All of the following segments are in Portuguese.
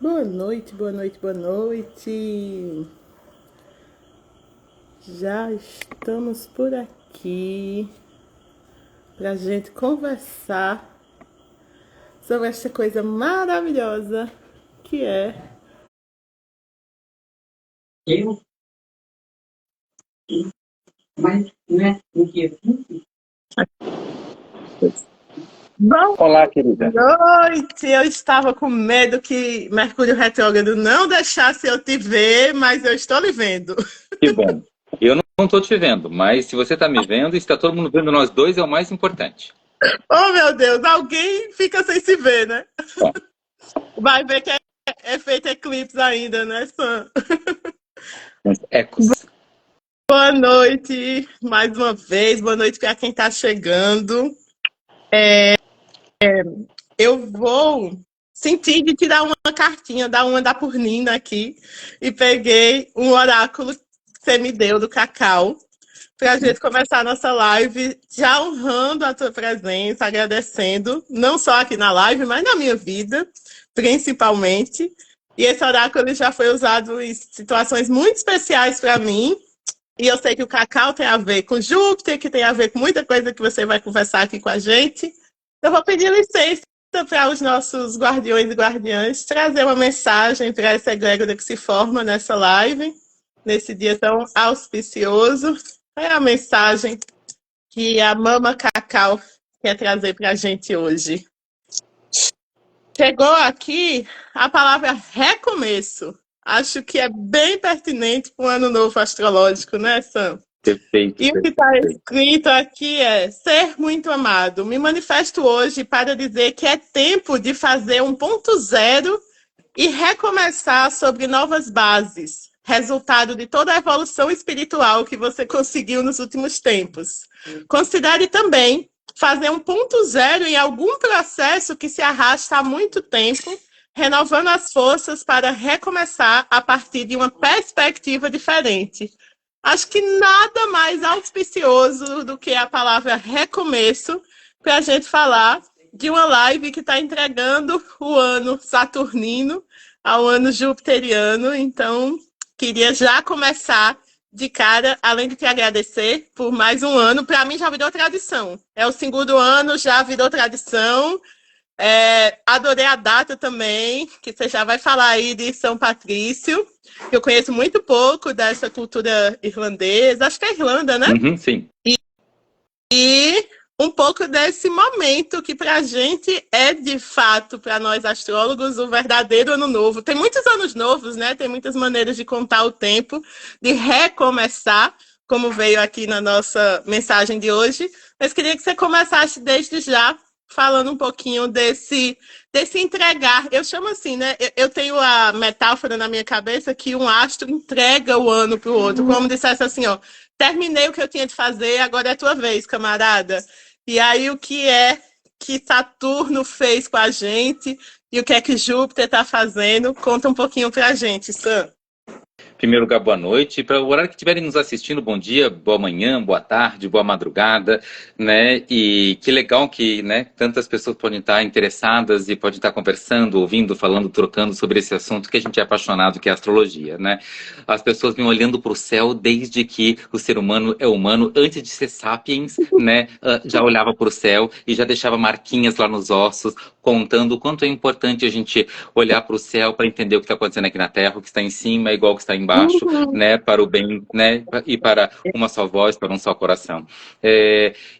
Boa noite, boa noite, boa noite. Já estamos por aqui para a gente conversar sobre esta coisa maravilhosa que é. Eu, mas, né, no dia 20, Boa Olá, querida. noite! Eu estava com medo que Mercúrio retrógrado não deixasse eu te ver, mas eu estou lhe vendo. Que bom. Eu não estou te vendo, mas se você está me vendo e está todo mundo vendo nós dois, é o mais importante. Oh, meu Deus, alguém fica sem se ver, né? Bom, Vai ver que é feito eclipse ainda, né, Sam? uns ecos. Boa noite, mais uma vez. Boa noite para quem está chegando. Eu vou sentir de tirar uma cartinha, dar uma da Purnina aqui, e peguei um oráculo que você me deu do Cacau, para a gente começar a nossa live, já honrando a tua presença, agradecendo, não só aqui na live, mas na minha vida, principalmente. E esse oráculo já foi usado em situações muito especiais para mim. E eu sei que o Cacau tem a ver com Júpiter, que tem a ver com muita coisa que você vai conversar aqui com a gente. Eu vou pedir licença para os nossos guardiões e guardiãs trazer uma mensagem para essa egrégora que se forma nessa live, nesse dia tão auspicioso. É a mensagem que a Mama Cacau quer trazer para a gente hoje. Chegou aqui a palavra recomeço. Acho que é bem pertinente para o ano novo astrológico, né, Sam? Perfeito, E o que está perfeito. escrito aqui é: ser muito amado. Me manifesto hoje para dizer que é tempo de fazer um ponto zero e recomeçar sobre novas bases, resultado de toda a evolução espiritual que você conseguiu nos últimos tempos. Considere também fazer um ponto zero em algum processo que se arrasta há muito tempo, renovando as forças para recomeçar a partir de uma perspectiva diferente. Acho que nada mais auspicioso do que a palavra recomeço para a gente falar de uma live que está entregando o ano saturnino ao ano jupiteriano. Então, queria já começar de cara, além de te agradecer por mais um ano. Para mim já virou tradição. É o segundo ano, já virou tradição. Adorei a data também, que você já vai falar aí de São Patrício, que eu conheço muito pouco dessa cultura irlandesa, acho que é Irlanda, né? Uhum, sim. E um pouco desse momento que para a gente é, de fato, para nós astrólogos, o verdadeiro ano novo. Tem muitos anos novos, né? Tem muitas maneiras de contar o tempo, de recomeçar, como veio aqui na nossa mensagem de hoje. Mas queria que você começasse desde já falando um pouquinho desse entregar. Eu chamo assim, né? Eu tenho a metáfora na minha cabeça que um astro entrega o ano para o outro, como dissesse assim, ó, terminei o que eu tinha de fazer, agora é tua vez, camarada. E aí o que é que Saturno fez com a gente e o que é que Júpiter está fazendo? Conta um pouquinho para a gente, Sam. Em primeiro lugar, boa noite. Para o horário que estiverem nos assistindo, bom dia, boa manhã, boa tarde, boa madrugada, né? E que legal que, né, tantas pessoas podem estar interessadas e podem estar conversando, ouvindo, falando, trocando sobre esse assunto que a gente é apaixonado, que é a astrologia, né? As pessoas vêm olhando para o céu desde que o ser humano é humano, antes de ser sapiens, né? Já olhava para o céu e já deixava marquinhas lá nos ossos, contando o quanto é importante a gente olhar para o céu para entender o que está acontecendo aqui na Terra, o que está em cima é igual o que está embaixo, né, para o bem, né, e para uma só voz, para um só coração.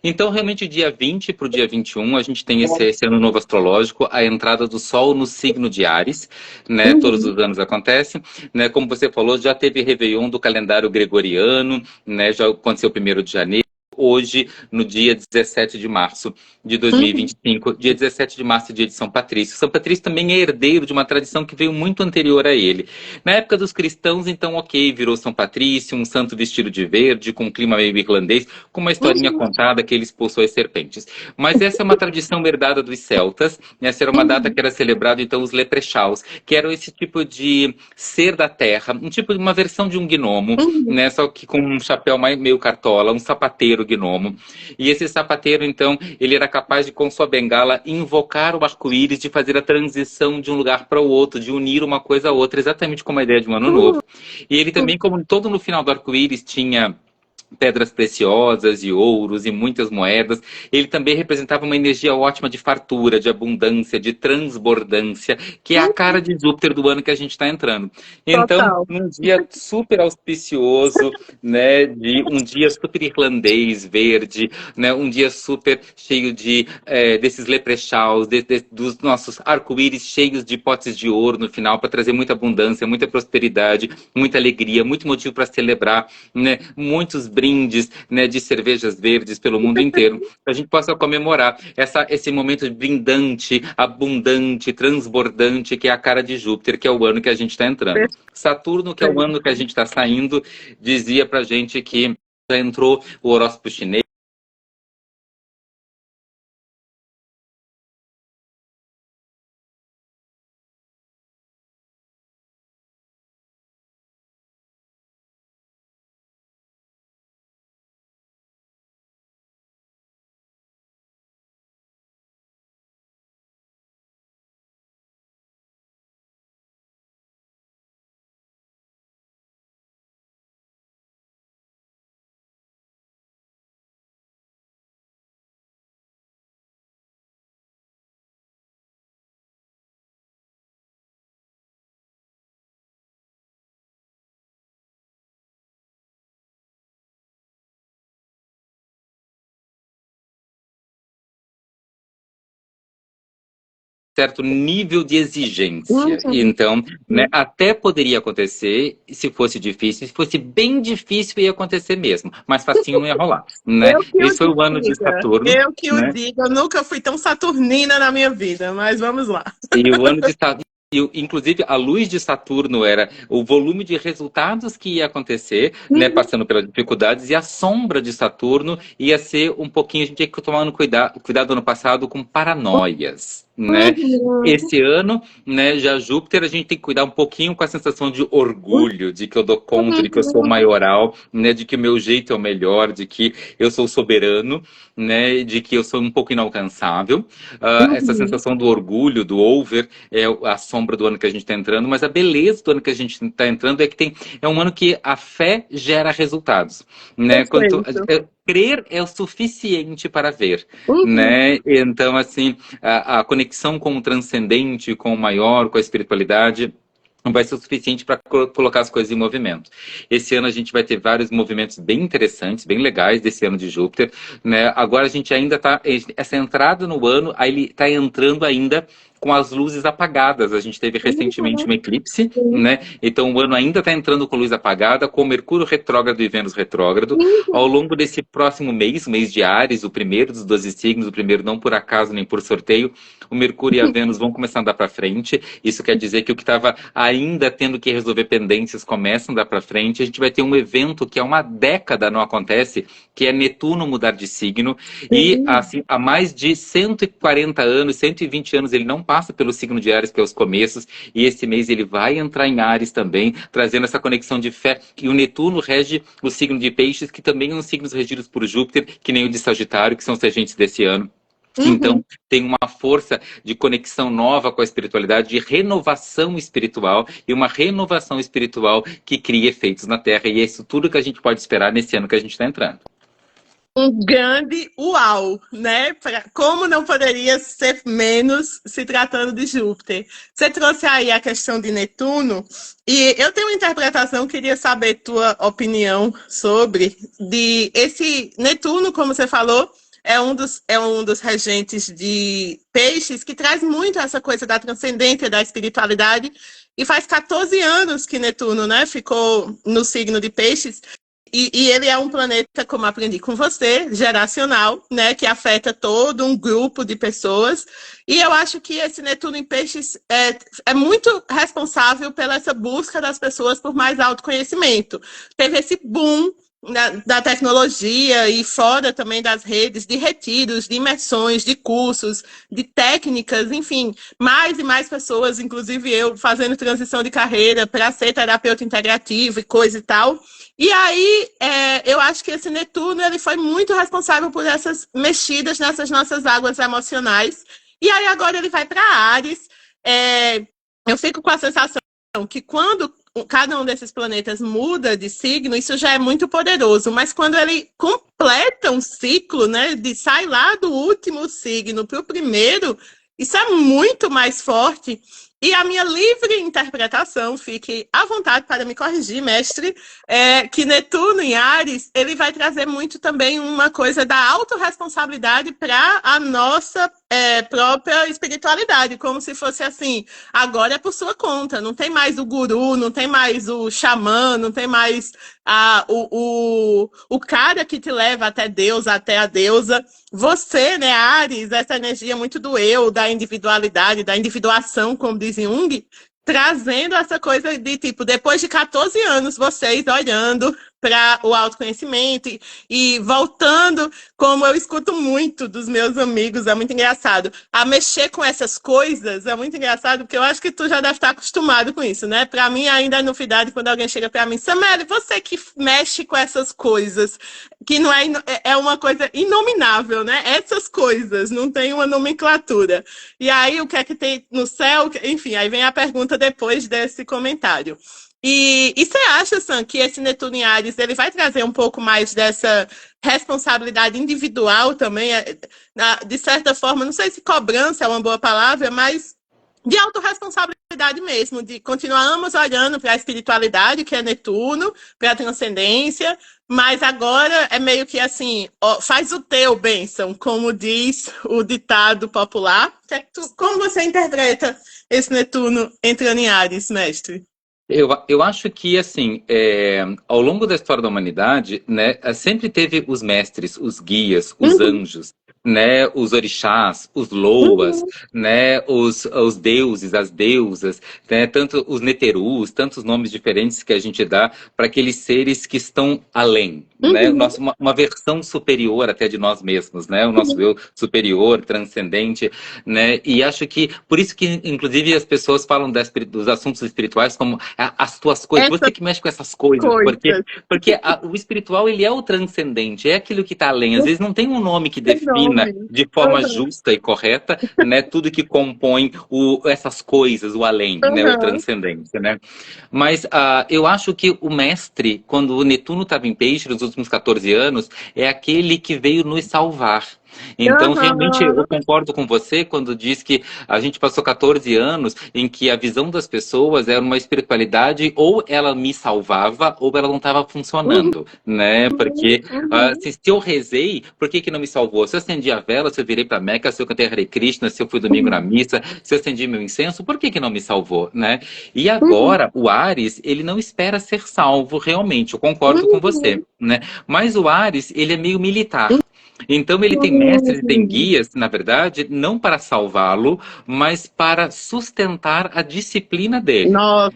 Então, realmente, dia 20 para o dia 21, a gente tem esse ano novo astrológico, a entrada do Sol no signo de Áries, né, todos os anos acontece, né, como você falou, já teve Réveillon do calendário gregoriano, né, já aconteceu o 1º de janeiro, hoje, no dia 17 de março de 2025, dia 17 de março, dia de São Patrício. São Patrício também é herdeiro de uma tradição que veio muito anterior a ele. Na época dos cristãos, então, ok, virou São Patrício, um santo vestido de verde, com um clima meio irlandês, com uma historinha contada que ele expulsou as serpentes. Mas essa é uma tradição herdada dos celtas, essa era uma data que era celebrado, então, os leprechauns, que eram esse tipo de ser da terra, um tipo de uma versão de um gnomo, né, só que com um chapéu meio cartola, um sapateiro sapateiro gnomo. E esse sapateiro, então, ele era capaz de, com sua bengala, invocar o arco-íris, de fazer a transição de um lugar para o outro, de unir uma coisa a outra, exatamente como a ideia de um ano novo. E ele também, como todo no final do arco-íris tinha pedras preciosas e ouros e muitas moedas, ele também representava uma energia ótima de fartura, de abundância, de transbordância, que é a cara de Júpiter do ano que a gente está entrando. Então, Total. um dia super auspicioso, né, de um dia super irlandês, verde, né, um dia super cheio de desses leprechauns, dos nossos arco-íris cheios de potes de ouro no final, para trazer muita abundância, muita prosperidade, muita alegria, muito motivo para celebrar, né, muitos brindes, né, de cervejas verdes pelo mundo inteiro, que a gente possa comemorar esse momento brindante, abundante, transbordante, que é a cara de Júpiter, que é o ano que a gente está entrando. Saturno, que é o ano que a gente está saindo, dizia pra gente que já entrou o horóscopo chinês, certo nível de exigência. Então, né, até poderia acontecer se fosse difícil, se fosse bem difícil ia acontecer mesmo, mas facinho não ia rolar, né? Esse foi o ano de Saturno, Eu que o né? digo, eu nunca fui tão saturnina na minha vida, mas vamos lá. E o ano de Saturno, inclusive, a luz de Saturno era o volume de resultados que ia acontecer, né, passando pelas dificuldades, e a sombra de Saturno ia ser um pouquinho, a gente tinha que tomar cuidado ano passado com paranoias, né? Esse ano, né, já Júpiter, a gente tem que cuidar um pouquinho com a sensação de orgulho, de que eu dou conta, de que eu sou maioral, né, de que o meu jeito é o melhor, de que eu sou soberano, né, de que eu sou um pouco inalcançável. Essa sensação do orgulho, do over, é a sombra do ano que a gente está entrando, mas a beleza do ano que a gente está entrando é que é um ano que a fé gera resultados, né? Crer é o suficiente para ver, né? Então, assim, a conexão com o transcendente, com o maior, com a espiritualidade, vai ser o suficiente para colocar as coisas em movimento. Esse ano a gente vai ter vários movimentos bem interessantes, bem legais desse ano de Júpiter, né? Agora a gente ainda está, essa entrada no ano, aí ele está entrando ainda com as luzes apagadas. A gente teve recentemente um eclipse, né? Então o ano ainda está entrando com luz apagada, com Mercúrio retrógrado e Vênus retrógrado. Ao longo desse próximo mês, mês de Áries, o primeiro dos 12 signos, o primeiro não por acaso nem por sorteio, o Mercúrio e a Vênus vão começar a andar para frente. Isso quer dizer que o que estava ainda tendo que resolver pendências começa a andar para frente. A gente vai ter um evento que há uma década não acontece, que é Netuno mudar de signo. E assim, há mais de 140 anos, 120 anos, ele não passa pelo signo de Áries, que é os começos, e esse mês ele vai entrar em Áries também, trazendo essa conexão de fé. E o Netuno rege o signo de Peixes, que também são signos regidos por Júpiter, que nem o de Sagitário, que são os regentes desse ano. Então, tem uma força de conexão nova com a espiritualidade, de renovação espiritual, e uma renovação espiritual que cria efeitos na Terra, e é isso tudo que a gente pode esperar nesse ano que a gente está entrando. Um grande uau, né? Como não poderia ser menos se tratando de Júpiter? Você trouxe aí a questão de Netuno, e eu tenho uma interpretação, queria saber tua opinião sobre de esse Netuno, como você falou, é um dos regentes de Peixes, que traz muito essa coisa da transcendência, da espiritualidade, e faz 14 anos que Netuno, né, ficou no signo de Peixes. E ele é um planeta, como aprendi com você, geracional, né, que afeta todo um grupo de pessoas. E eu acho que esse Netuno em Peixes é muito responsável pela essa busca das pessoas por mais autoconhecimento. Teve esse boom da tecnologia e fora também das redes, de retiros, de imersões, de cursos, de técnicas, enfim, mais e mais pessoas, inclusive eu, fazendo transição de carreira para ser terapeuta integrativo e coisa e tal. E aí, eu acho que esse Netuno ele foi muito responsável por essas mexidas nessas nossas águas emocionais. E aí agora ele vai para Áries. Eu fico com a sensação que quando cada um desses planetas muda de signo, isso já é muito poderoso. Mas quando ele completa um ciclo, né, de sai lá do último signo para o primeiro, isso é muito mais forte. E a minha livre interpretação, fique à vontade para me corrigir, mestre, é que Netuno em Áries, ele vai trazer muito também uma coisa da autorresponsabilidade para a nossa própria espiritualidade, como se fosse assim, agora é por sua conta, não tem mais o guru, não tem mais o xamã, não tem mais o cara que te leva até Deus, até a deusa. Você, né, Áries, essa energia muito do eu, da individualidade, da individuação, como diz Jung, trazendo essa coisa de tipo, depois de 14 anos, vocês olhando para o autoconhecimento e voltando, como eu escuto muito dos meus amigos, é muito engraçado, a mexer com essas coisas, é muito engraçado, porque eu acho que tu já deve estar acostumado com isso, né? Para mim ainda é novidade quando alguém chega para mim, Sameli, você que mexe com essas coisas, que não é uma coisa inominável, né? Essas coisas, não tem uma nomenclatura. E aí, o que é que tem no céu? Enfim, aí vem a pergunta depois desse comentário. E você acha, Sam, que esse Netuno em Áries, ele vai trazer um pouco mais dessa responsabilidade individual também, de certa forma, não sei se cobrança é uma boa palavra, mas de autorresponsabilidade mesmo, de continuarmos olhando para a espiritualidade, que é Netuno, para a transcendência, mas agora é meio que assim, ó, faz o teu, bênção, como diz o ditado popular. Como você interpreta esse Netuno entrando em Áries, mestre? Eu acho que, assim, ao longo da história da humanidade, né, sempre teve os mestres, os guias, os anjos, né, os orixás, os loas, né, os deuses, as deusas, né, tanto os neterus, tantos nomes diferentes que a gente dá para aqueles seres que estão além, né, uma versão superior até de nós mesmos, né, o nosso eu superior, transcendente, né, e acho que, por isso que, inclusive, as pessoas falam dos assuntos espirituais como as tuas coisas, você que mexe com essas coisas, porque o espiritual, ele é o transcendente, é aquilo que está além, às vezes não tem um nome que defina de forma justa e correta, né, tudo que compõe essas coisas, o além, né, o transcendente, né, mas eu acho que o mestre, quando o Netuno estava em Peixe nos últimos 14 anos, é aquele que veio nos salvar. Então, realmente, eu concordo com você quando diz que a gente passou 14 anos em que a visão das pessoas era uma espiritualidade, ou ela me salvava, ou ela não estava funcionando, né? Porque se eu rezei, por que não me salvou? Se eu acendi a vela, se eu virei para Meca, se eu cantei Hare Krishna, se eu fui domingo na missa, se eu acendi meu incenso, por que não me salvou, né? E agora, o Áries, ele não espera ser salvo realmente, eu concordo com você, né? Mas o Áries, ele é meio militar. Então ele tem mestres e tem guias, na verdade, não para salvá-lo, mas para sustentar a disciplina dele,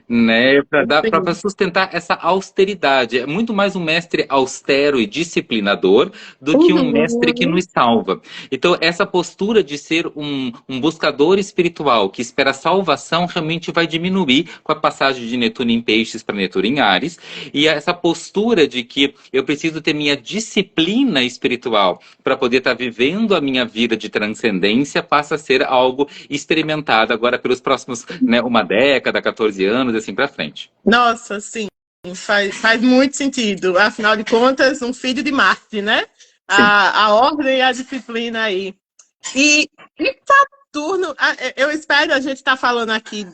né? Para sustentar essa austeridade. É muito mais um mestre austero e disciplinador do que um mestre que nos salva. Então essa postura de ser um buscador espiritual que espera salvação realmente vai diminuir com a passagem de Netuno em Peixes para Netuno em Áries, e essa postura de que eu preciso ter minha disciplina espiritual para poder estar vivendo a minha vida de transcendência, passa a ser algo experimentado agora pelos próximos, né, uma década, 14 anos, assim para frente. Nossa, sim, faz muito sentido. Afinal de contas, um filho de Marte, né? A ordem e a disciplina aí. E Saturno, eu espero, a gente está falando aqui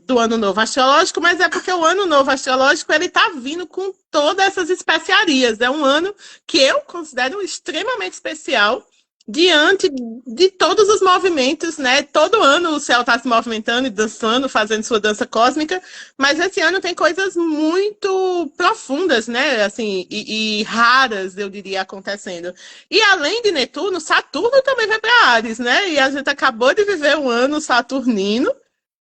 do Ano Novo Astrológico, mas é porque o Ano Novo Astrológico ele está vindo com todas essas especiarias. É um ano que eu considero extremamente especial diante de todos os movimentos, né? Todo ano o céu está se movimentando e dançando, fazendo sua dança cósmica, mas esse ano tem coisas muito profundas, né? Assim, e raras, eu diria, acontecendo. E além de Netuno, Saturno também vai para Áries, né? E a gente acabou de viver um ano saturnino,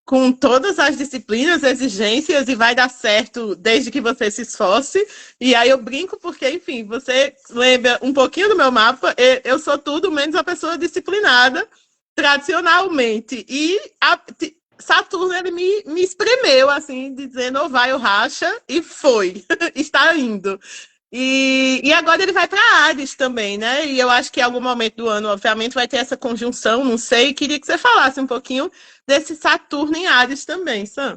com todas as disciplinas, exigências, e vai dar certo desde que você se esforce. E aí eu brinco porque, enfim, você lembra um pouquinho do meu mapa, eu sou tudo menos a pessoa disciplinada, tradicionalmente. E Saturno, ele me espremeu, assim, dizendo, ou vai ou racha, e foi, está indo. E agora ele vai para Áries também, né? E eu acho que em algum momento do ano, obviamente, vai ter essa conjunção, não sei. Queria que você falasse um pouquinho desse Saturno em Áries também, Sam.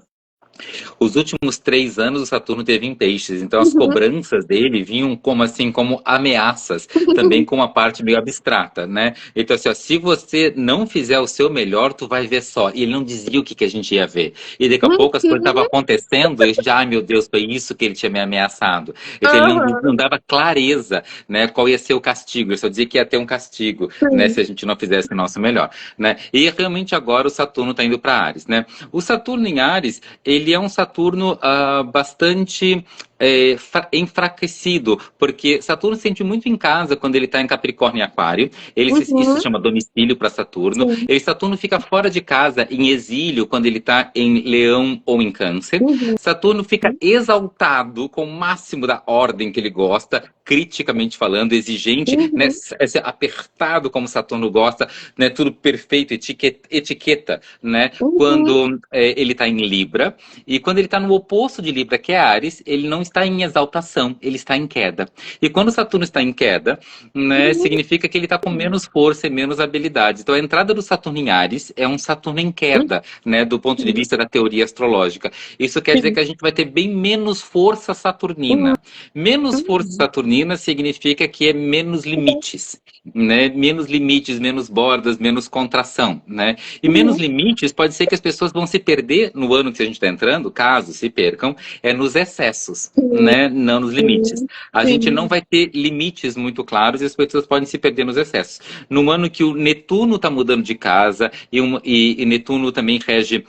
Os últimos 3 anos o Saturno teve em Peixes, então as cobranças dele vinham como assim, como ameaças, também com uma parte meio abstrata, né? Então assim, ó, se você não fizer o seu melhor, tu vai ver só. E ele não dizia o que a gente ia ver. E daqui a pouco as coisas estavam acontecendo e a gente, ai meu Deus, foi isso que ele tinha me ameaçado. Então ele não dava clareza, né, qual ia ser o castigo. Ele só dizia que ia ter um castigo, né, se a gente não fizesse o nosso melhor, né? E realmente agora o Saturno está indo para Áries, né? O Saturno em Áries, ele é um Saturno bastante enfraquecido, porque Saturno se sente muito em casa quando ele está em Capricórnio e Aquário. Isso se chama domicílio para Saturno. Saturno fica fora de casa, em exílio, quando ele está em Leão ou em Câncer. Saturno fica exaltado com o máximo da ordem que ele gosta, criticamente falando, exigente, né, apertado como Saturno gosta, né, tudo perfeito, etiqueta, né, quando ele está em Libra. E quando ele está no oposto de Libra, que é Áries, ele não está em exaltação, ele está em queda. E quando Saturno está em queda, né, significa que ele está com menos força e menos habilidades. Então a entrada do Saturno em Áries é um Saturno em queda, né, do ponto de vista da teoria astrológica. Isso quer dizer que a gente vai ter bem menos força saturnina. Menos força saturnina significa que é menos limites, né? Menos limites, menos bordas, menos contração, né? E menos limites pode ser que as pessoas vão se perder no ano que a gente está entrando, caso se percam, nos excessos, né? Não nos limites. A gente não vai ter limites muito claros e as pessoas podem se perder nos excessos. No ano que o Netuno está mudando de casa e Netuno também rege,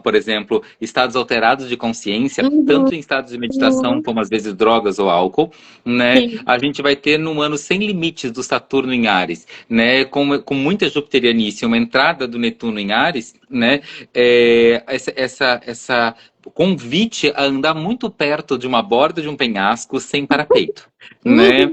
por exemplo, estados alterados de consciência, tanto em estados de meditação como às vezes drogas ou álcool, né? A gente vai ter num ano sem limites do Saturno em Áries, né? Com muita jupiterianice, uma entrada do Netuno em Áries, né? Essa convite a andar muito perto de uma borda de um penhasco sem parapeito, né?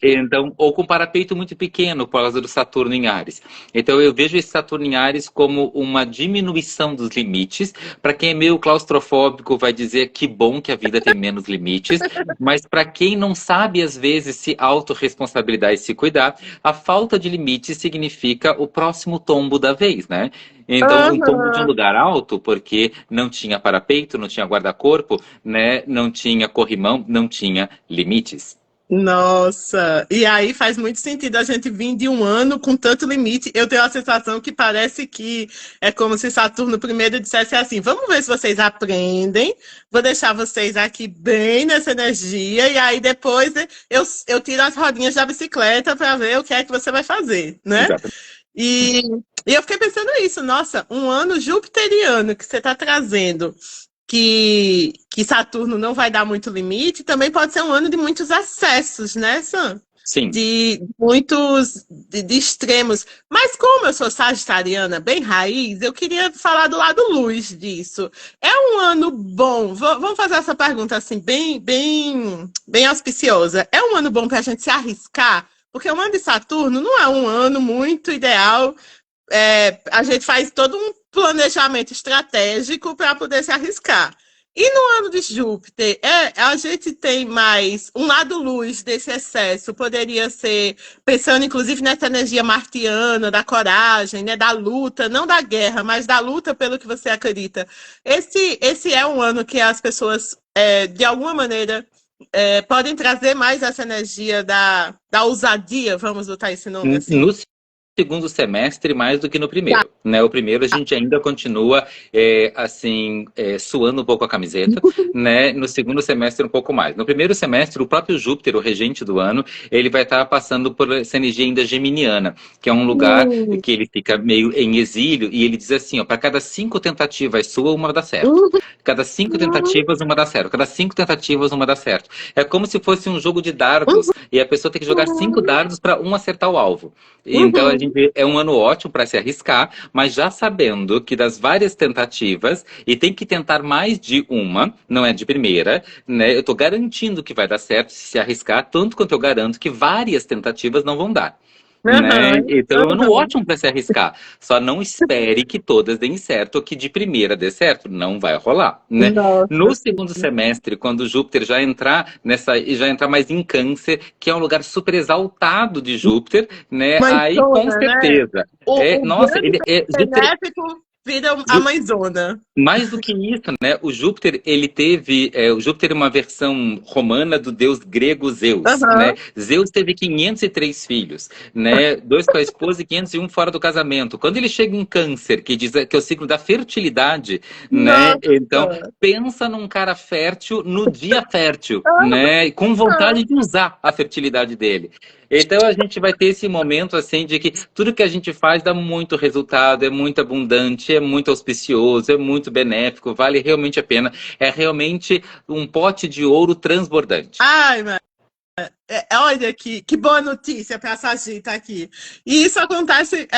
Então, ou com parapeito muito pequeno por causa do Saturno em Áries. Então eu vejo esse Saturno em Áries como uma diminuição dos limites. Para quem é meio claustrofóbico vai dizer que bom que a vida tem menos limites, mas para quem não sabe às vezes se autorresponsabilizar e se cuidar, a falta de limites significa o próximo tombo da vez, né? Então, um tombo de um lugar alto, porque não tinha parapeito, não tinha guarda-corpo, né? Não tinha corrimão, não tinha limites. Nossa, e aí faz muito sentido a gente vir de um ano com tanto limite. Eu tenho a sensação que parece que é como se Saturno primeiro dissesse assim: vamos ver se vocês aprendem, vou deixar vocês aqui bem nessa energia, e aí depois eu tiro as rodinhas da bicicleta para ver o que é que você vai fazer, né? Exato. E eu fiquei pensando isso, nossa, um ano jupiteriano que você está trazendo, que Saturno não vai dar muito limite, também pode ser um ano de muitos excessos, né, Sam? Sim. De muitos de extremos. Mas como eu sou sagitariana, bem raiz, eu queria falar do lado luz disso. É um ano bom? Vamos fazer essa pergunta assim, bem auspiciosa. É um ano bom para a gente se arriscar? Porque o ano de Saturno não é um ano muito ideal. A gente faz todo um planejamento estratégico para poder se arriscar. E no ano de Júpiter, a gente tem mais um lado luz desse excesso. Poderia ser, pensando inclusive nessa energia martiana, da coragem, né, da luta, não da guerra, mas da luta pelo que você acredita. Esse é um ano que as pessoas, de alguma maneira, podem trazer mais essa energia da ousadia, vamos botar esse nome assim. No segundo semestre, mais do que no primeiro, né? O primeiro a gente ainda continua suando um pouco a camiseta, né? No segundo semestre um pouco mais. No primeiro semestre, o próprio Júpiter, o regente do ano, ele vai estar passando por essa energia ainda geminiana, que é um lugar que ele fica meio em exílio, e ele diz assim, ó, para cada 5 tentativas sua, uma dá certo. Cada 5 tentativas, uma dá certo. Cada 5 tentativas, uma dá certo. É como se fosse um jogo de dardos, e a pessoa tem que jogar 5 dardos para um acertar o alvo. Então a gente é um ano ótimo para se arriscar, mas já sabendo que das várias tentativas, e tem que tentar mais de uma, não é de primeira, né? Eu estou garantindo que vai dar certo se arriscar, tanto quanto eu garanto que várias tentativas não vão dar. Né? Aham, Então é um ano aham. ótimo para se arriscar. Só não espere que todas deem certo ou que de primeira dê certo. Não vai rolar, né? Nossa, No segundo semestre, quando Júpiter já entrar e já entrar mais em Câncer, que é um lugar super exaltado de Júpiter, né? Aí com mãezona, né? certeza. O Nossa, grande Júpiter, benéfico vira a mãezona. mais do que isso, né? O Júpiter, o Júpiter é uma versão romana do deus grego Zeus, né? Aham. Zeus teve 503 filhos, né? Dois com a esposa e 501 fora do casamento. Quando ele chega em Câncer, que diz que é o ciclo da fertilidade, né? Então, Nossa. pensa num cara fértil no dia fértil, né? Com vontade de usar a fertilidade dele. Então a gente vai ter esse momento assim de que tudo que a gente faz dá muito resultado, é muito abundante, é muito auspicioso, é muito benéfico, vale realmente a pena. É realmente um pote de ouro transbordante. Ai, mano. Olha que boa notícia para a Sagita aqui. E isso acontece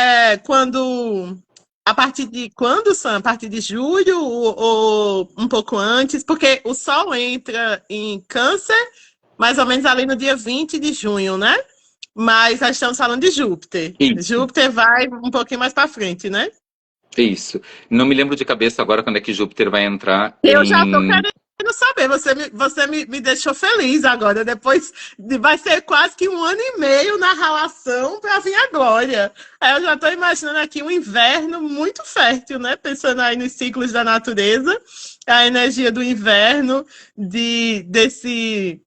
quando. A partir de quando, Sam? A partir de julho ou um pouco antes? Porque o Sol entra em Câncer, mais ou menos ali no dia 20 de junho, né? Mas nós estamos falando de Júpiter. Isso, Júpiter vai um pouquinho mais para frente, né? isso. Não me lembro de cabeça agora quando é que Júpiter vai entrar Eu já estou em. querendo saber, você me deixou feliz agora. Depois vai ser quase que 1 ano e meio na relação para vir a glória. Aí eu já estou imaginando aqui um inverno muito fértil, né? Pensando aí nos ciclos da natureza, a energia do inverno, desse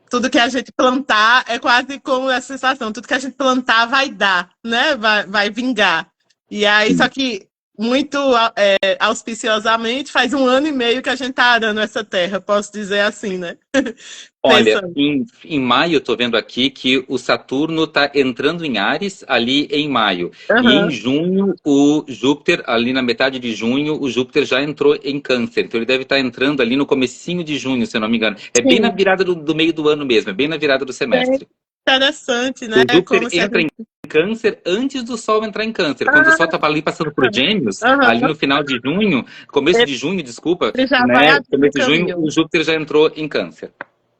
tudo que a gente plantar é quase como a sensação, tudo que a gente plantar vai dar, né? Vai vingar. E aí, só que muito auspiciosamente, faz 1 ano e meio que a gente está arando essa terra, posso dizer assim, né? Olha, Pensando. em maio, eu estou vendo aqui que o Saturno está entrando em Áries ali em maio. E em Aham. junho, o Júpiter, ali na metade de junho, o Júpiter já entrou em Câncer. Então ele deve estar entrando ali no comecinho de junho, se eu não me engano. É bem na Sim, virada do meio do ano mesmo, é bem na virada do é semestre. interessante, O né? Júpiter Como se a entra gente. em Câncer antes do Sol entrar em Câncer. Quando o Sol estava ali passando por Gêmeos, Aham. ali no final de junho, começo de junho, desculpa, Ele já vai né? abrindo o Começo de junho, o caminho. Júpiter já entrou em Câncer.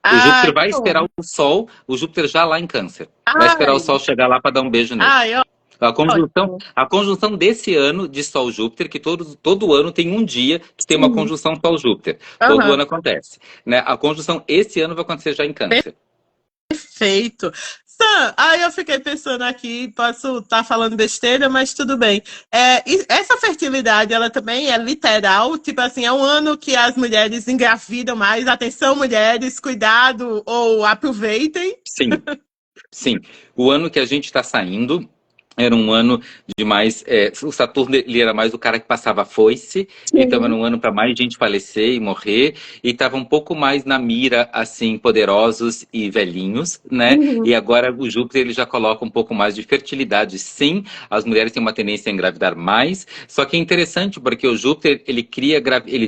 O Júpiter Ai, que vai esperar bom. o Sol, o Júpiter já lá em Câncer. Vai esperar o Ai, Sol chegar lá para dar um beijo nele. ai, ótimo. A conjunção desse ano de Sol-Júpiter, que todo ano tem um dia que tem uma Sim. conjunção Sol-Júpiter. Todo Aham. ano acontece. Né? A conjunção esse ano vai acontecer já em Câncer. Perfeito. Sam, aí eu fiquei pensando aqui, posso estar falando besteira, mas tudo bem. E essa fertilidade, ela também é literal? Tipo assim, é um ano que as mulheres engravidam mais. Atenção, mulheres, cuidado ou aproveitem. Sim, sim. O ano que a gente está saindo era um ano de mais. O Saturno ele era mais o cara que passava a foice, então era Sim. um ano para mais gente falecer e morrer, e estava um pouco mais na mira, assim, poderosos e velhinhos, né? Uhum. E agora o Júpiter ele já coloca um pouco mais de fertilidade. Sim, as mulheres têm uma tendência a engravidar mais, só que é interessante porque o Júpiter ele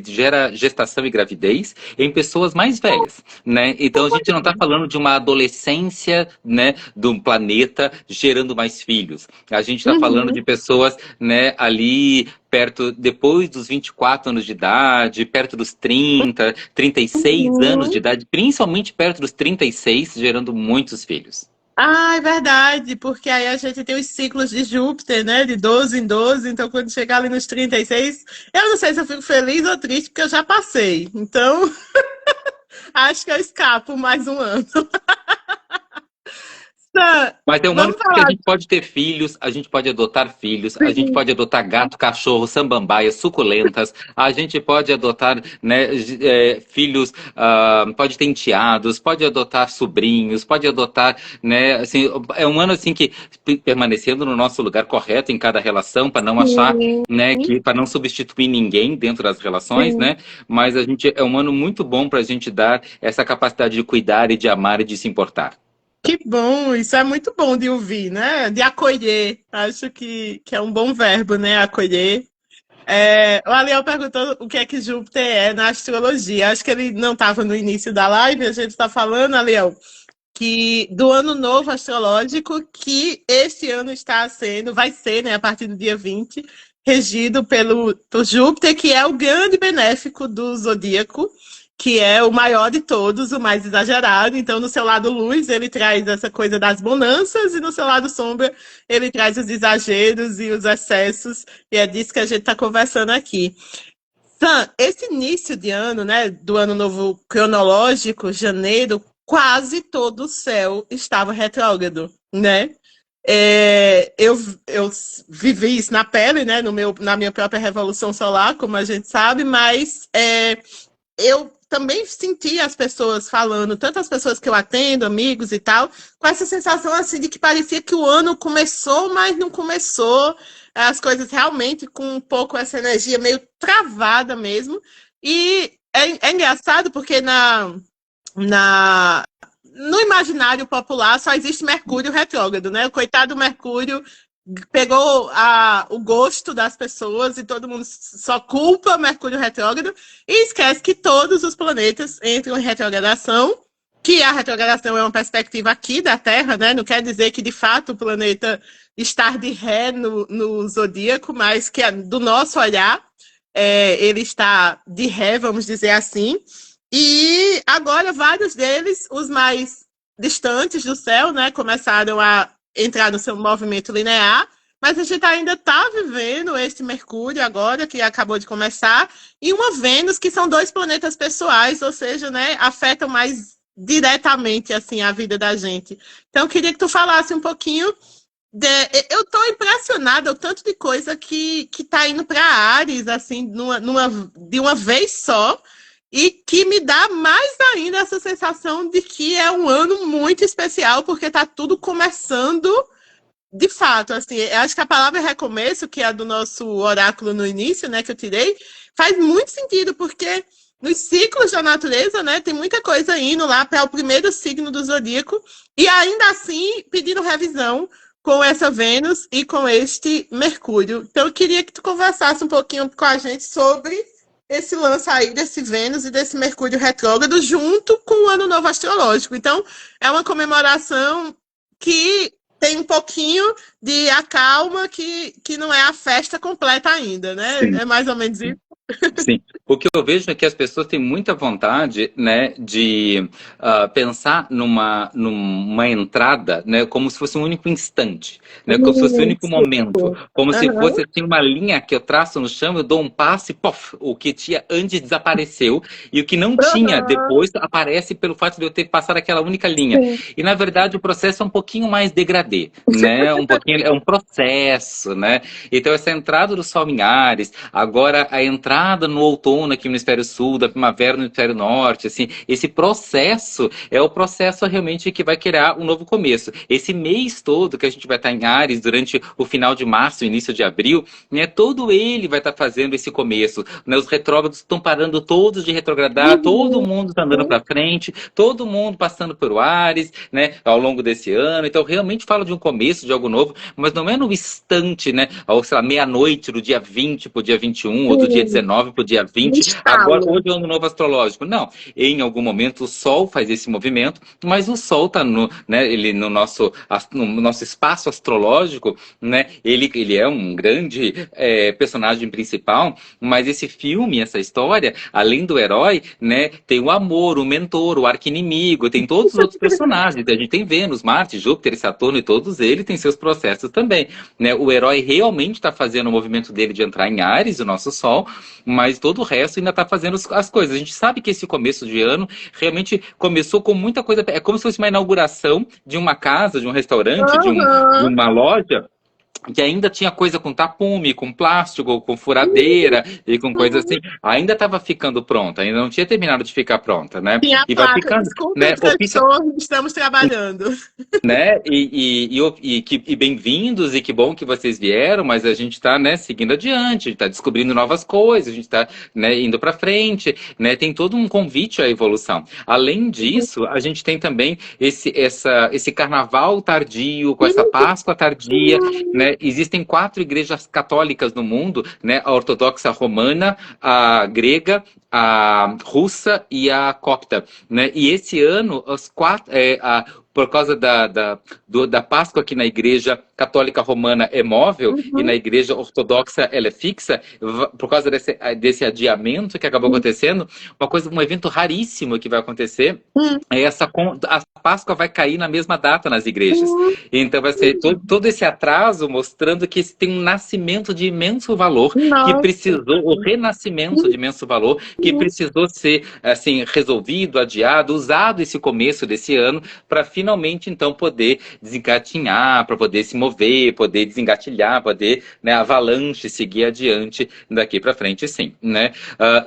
gera gestação e gravidez em pessoas mais velhas, né? Então a gente não está falando de uma adolescência, né, do planeta gerando mais filhos. A gente está falando Uhum. de pessoas, né, ali perto, depois dos 24 anos de idade, perto dos 30, 36 anos de Uhum. idade, principalmente perto dos 36, gerando muitos filhos. Ah, é verdade, porque aí a gente tem os ciclos de Júpiter, né? De 12 em 12, então quando chegar ali nos 36, eu não sei se eu fico feliz ou triste, porque eu já passei. Então, acho que eu escapo mais 1 ano. Tá, Mas é um ano vamos que a falar gente pode ter filhos, a gente pode adotar filhos, a gente de. pode adotar gato, cachorro, samambaias, suculentas, a gente pode adotar, né, filhos, pode ter enteados, pode adotar sobrinhos, pode adotar, né, assim, é um ano assim que permanecendo no nosso lugar correto em cada relação, para não achar, Sim, né, que para não substituir ninguém dentro das relações, sim. né, mas a gente é um ano muito bom para a gente dar essa capacidade de cuidar e de amar e de se importar. Que bom, isso é muito bom de ouvir, né? De acolher. Acho que é um bom verbo, né? Acolher. O Aliel perguntou o que é que Júpiter é na astrologia. Acho que ele não estava no início da live, a gente está falando, Aliel. do ano novo astrológico, que este ano vai ser, né, a partir do dia 20, regido por Júpiter, que é o grande benéfico do zodíaco, que é o maior de todos, o mais exagerado. Então, no seu lado luz, ele traz essa coisa das bonanças, e no seu lado sombra, ele traz os exageros e os excessos, e é disso que a gente está conversando aqui. Sam, esse início de ano, né, do ano novo cronológico, janeiro, quase todo o céu estava retrógrado, né? Eu vivi isso na pele, né, na minha própria revolução solar, como a gente sabe, mas eu também senti as pessoas falando, tanto as pessoas que eu atendo, amigos e tal, com essa sensação assim de que parecia que o ano começou, mas não começou, as coisas realmente com um pouco essa energia meio travada mesmo. E é engraçado porque no imaginário popular só existe Mercúrio retrógrado, né? O coitado Mercúrio pegou o gosto das pessoas e todo mundo só culpa Mercúrio retrógrado e esquece que todos os planetas entram em retrogradação, que a retrogradação é uma perspectiva aqui da Terra, né? Não quer dizer que de fato o planeta está de ré no zodíaco, mas que do nosso olhar ele está de ré, vamos dizer assim. E agora vários deles, os mais distantes do céu, né, começaram a entrar no seu movimento linear, mas a gente ainda está vivendo este Mercúrio agora, que acabou de começar, e uma Vênus, que são dois planetas pessoais, ou seja, né, afetam mais diretamente assim, a vida da gente. Então, eu queria que tu falasse um pouquinho. Eu estou impressionada o tanto de coisa que está indo para Áries, assim, de uma vez só, e que me dá mais ainda essa sensação de que é um ano muito especial, porque está tudo começando de fato. Assim, eu acho que a palavra recomeço, que é a do nosso oráculo no início, né, que eu tirei, faz muito sentido, porque nos ciclos da natureza, né, tem muita coisa indo lá para o primeiro signo do zodíaco, e ainda assim pedindo revisão com essa Vênus e com este Mercúrio. Então, eu queria que tu conversasse um pouquinho com a gente sobre esse lance aí desse Vênus e desse Mercúrio retrógrado junto com o Ano Novo Astrológico. Então, é uma comemoração que tem um pouquinho de acalma, que não é a festa completa ainda, né? Sim. É mais ou menos isso. Sim, o que eu vejo é que as pessoas têm muita vontade, né, de pensar numa entrada, né, como se fosse um único instante, né, como se fosse um único momento, como se fosse assim, uma linha que eu traço no chão, eu dou um passo e pof, o que tinha antes desapareceu e o que não tinha depois aparece pelo fato de eu ter passado aquela única linha. E na verdade o processo é um pouquinho mais degradê, né, é um processo, né. Então essa entrada do Sol em Áries, agora a entrada no outono aqui no hemisfério sul, da primavera no hemisfério norte, assim, esse processo é o processo realmente que vai criar um novo começo. Esse mês todo que a gente vai estar em Áries durante o final de março, início de abril, né, todo ele vai estar fazendo esse começo, né, os retrógrados estão parando todos de retrogradar, todo mundo está andando para frente, todo mundo passando por Áries, né, ao longo desse ano. Então realmente fala de um começo, de algo novo, mas não é no instante, né, ou sei lá, meia-noite do dia 20 para o dia 21, ou do dia 19 para o dia 20, agora hoje é o ano novo astrológico. Não, em algum momento o Sol faz esse movimento, mas o Sol está no nosso espaço astrológico, né? Ele é um grande personagem principal, mas esse filme, essa história, além do herói, né, tem o amor, o mentor, o arqui-inimigo, tem todos os outros personagens. A gente tem Vênus, Marte, Júpiter, Saturno, e todos eles têm seus processos também, né? O herói realmente está fazendo o movimento dele de entrar em Áries, o nosso Sol, mas todo o resto ainda está fazendo as coisas. A gente sabe que esse começo de ano realmente começou com muita coisa. É como se fosse uma inauguração de uma casa, de um restaurante, de uma loja, que ainda tinha coisa com tapume, com plástico, com furadeira e com coisa assim. Ainda estava ficando pronta, ainda não tinha terminado de ficar pronta, né? Tinha a placa, vai ficando, desculpa, né, estamos trabalhando. Né? E bem-vindos, e que bom que vocês vieram, mas a gente está, né, seguindo adiante, a gente está descobrindo novas coisas, a gente está, né, indo para frente, né? Tem todo um convite à evolução. Além disso, a gente tem também esse carnaval tardio, com essa Páscoa tardia, né? Existem 4 igrejas católicas no mundo, né? A ortodoxa romana, a grega, a russa e a copta, né? E esse ano, os quatro, por causa da Páscoa aqui na Igreja Católica Romana é móvel e na Uhum. Igreja Ortodoxa ela é fixa, por causa desse adiamento que acabou acontecendo, um evento raríssimo que vai acontecer Uhum. é a Páscoa vai cair na mesma data nas igrejas. Uhum. Então vai ser todo esse atraso mostrando que tem um nascimento de imenso valor que Nossa. precisou, o renascimento de imenso valor que Uhum. precisou ser assim resolvido, adiado, usado esse começo desse ano para finalmente então poder desengatinhar, para poder se mover, poder desengatilhar, poder, né, a avalanche seguir adiante daqui para frente, sim, né?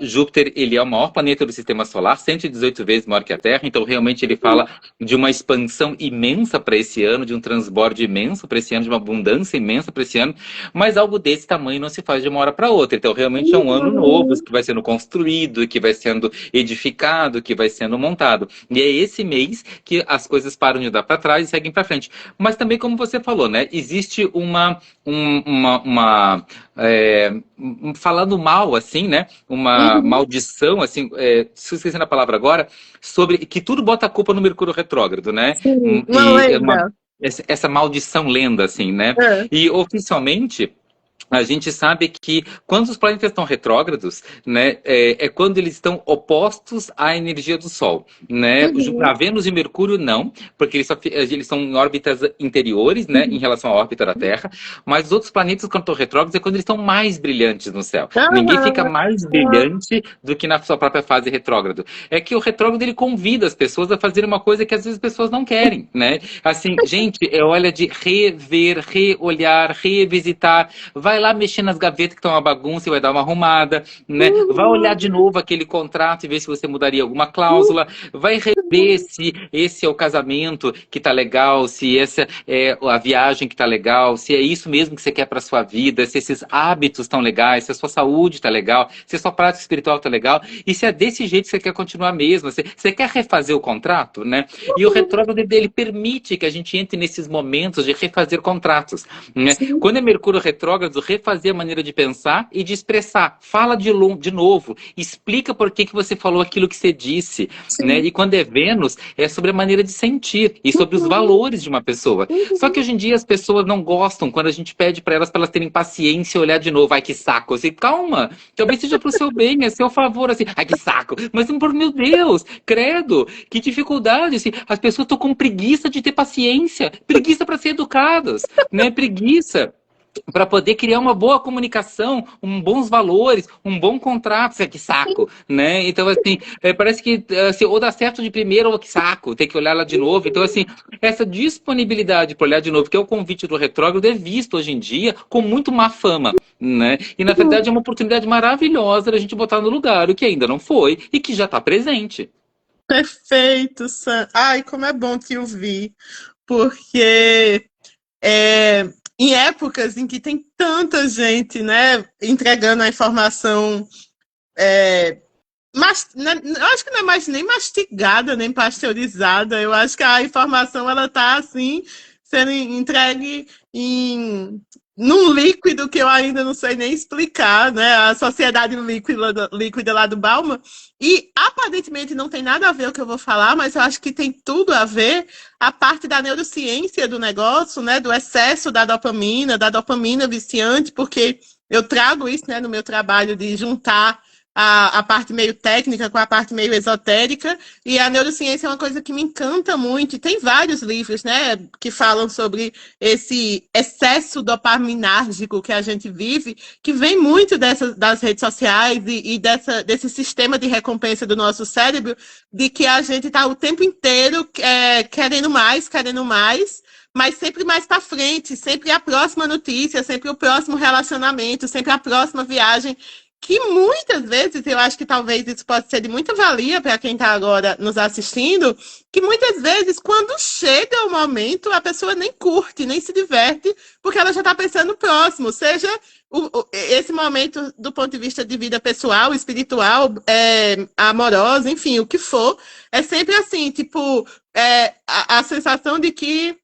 Júpiter, ele é o maior planeta do sistema solar, 118 vezes maior que a Terra, então realmente ele fala de uma expansão imensa para esse ano, de um transborde imenso para esse ano, de uma abundância imensa para esse ano, mas algo desse tamanho não se faz de uma hora para outra. Então realmente é um ano novo que vai sendo construído, que vai sendo edificado, que vai sendo montado. E é esse mês que as coisas param de dar para trás e seguem para frente. Mas também, como você falou, né, existe falando mal, assim, né, uma Uhum. maldição, assim, se eu esqueci a palavra agora, sobre que tudo bota a culpa no Mercúrio retrógrado, né? Sim, uma E lenda. essa maldição lenda, assim, né? É. E oficialmente a gente sabe que quando os planetas estão retrógrados, né, quando eles estão opostos à energia do Sol, né? A Uhum. Vênus e Mercúrio não, porque eles estão em órbitas interiores, né, em Uhum. relação à órbita da Terra, mas os outros planetas quando estão retrógrados é quando eles estão mais brilhantes no céu. Ninguém fica Aham. mais brilhante do que na sua própria fase retrógrado. É que o retrógrado ele convida as pessoas a fazerem uma coisa que às vezes as pessoas não querem, né? Assim, gente, é hora de rever, reolhar, revisitar. Vai lá mexer nas gavetas que estão uma bagunça e vai dar uma arrumada, né? Vai olhar de Uhum. novo aquele contrato e ver se você mudaria alguma cláusula. Vai rever se esse é o casamento que tá legal, se essa é a viagem que tá legal, se é isso mesmo que você quer para sua vida, se esses hábitos estão legais, se a sua saúde tá legal, se a sua prática espiritual tá legal e se é desse jeito que você quer continuar mesmo. Você quer refazer o contrato, né? E o retrógrado dele permite que a gente entre nesses momentos de refazer contratos, né? Sim. Quando é Mercúrio retrógrado, refazer a maneira de pensar e de expressar. Fala de novo, explica por que você falou aquilo que você disse, né? Sim. E quando é Vênus, é sobre a maneira de sentir e sobre os Uhum. valores de uma pessoa. Só que Uhum. hoje em dia as pessoas não gostam quando a gente pede para elas terem paciência e olhar de novo. Ai, que saco. Assim, calma, talvez seja pro seu bem, é seu favor, assim. Ai, que saco. Mas, por meu Deus, credo, que dificuldade, assim. As pessoas estão com preguiça de ter paciência, preguiça para ser educadas, né? Preguiça para poder criar uma boa comunicação, bons valores, um bom contrato. Isso é que saco, né? Então, assim, parece que assim, ou dá certo de primeira ou que saco, tem que olhar lá de novo. Então, assim, essa disponibilidade para olhar de novo, que é o convite do retrógrado, é visto hoje em dia com muito má fama, né? E, na Uhum. verdade, é uma oportunidade maravilhosa da gente botar no lugar o que ainda não foi e que já está presente. Perfeito, Sam. Ai, como é bom te ouvir, porque é, em épocas em que tem tanta gente, né, entregando a informação, é, eu acho que não é mais nem mastigada, nem pasteurizada. Eu acho que a informação ela tá assim sendo entregue num líquido que eu ainda não sei nem explicar, né? A sociedade líquida lá do Bauman. E aparentemente não tem nada a ver o que eu vou falar, mas eu acho que tem tudo a ver a parte da neurociência do negócio, né? Do excesso da dopamina viciante, porque eu trago isso, né, no meu trabalho de juntar a parte meio técnica com a parte meio esotérica, e a neurociência é uma coisa que me encanta muito, e tem vários livros, né, que falam sobre esse excesso dopaminérgico que a gente vive, que vem muito das redes sociais e desse sistema de recompensa do nosso cérebro, de que a gente está o tempo inteiro querendo mais, mas sempre mais para frente, sempre a próxima notícia, sempre o próximo relacionamento, sempre a próxima viagem, que muitas vezes, eu acho que talvez isso possa ser de muita valia para quem está agora nos assistindo, que muitas vezes, quando chega o momento, a pessoa nem curte, nem se diverte, porque ela já está pensando no próximo, seja esse momento do ponto de vista de vida pessoal, espiritual, amorosa, enfim, o que for, é sempre assim, tipo, a sensação de que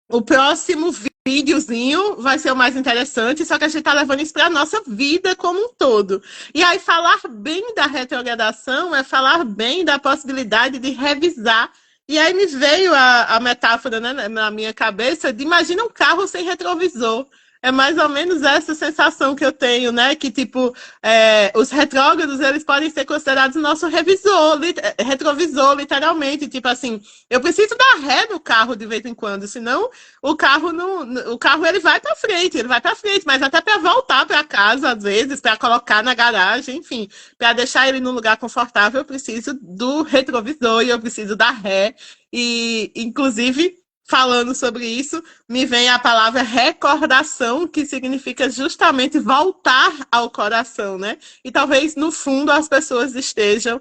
o próximo videozinho vai ser o mais interessante, só que a gente está levando isso para a nossa vida como um todo. E aí, falar bem da retrogradação é falar bem da possibilidade de revisar. E aí me veio a metáfora, né, na minha cabeça de imagina um carro sem retrovisor. É mais ou menos essa sensação que eu tenho, né? Que, tipo, os retrógrados, eles podem ser considerados nosso retrovisor, literalmente. Tipo assim, eu preciso dar ré no carro de vez em quando, senão o carro não, o carro ele vai para frente, mas até para voltar para casa, às vezes, para colocar na garagem, enfim, para deixar ele num lugar confortável, eu preciso do retrovisor e eu preciso dar ré. E, inclusive, falando sobre isso, me vem a palavra recordação, que significa justamente voltar ao coração, né? E talvez, no fundo, as pessoas estejam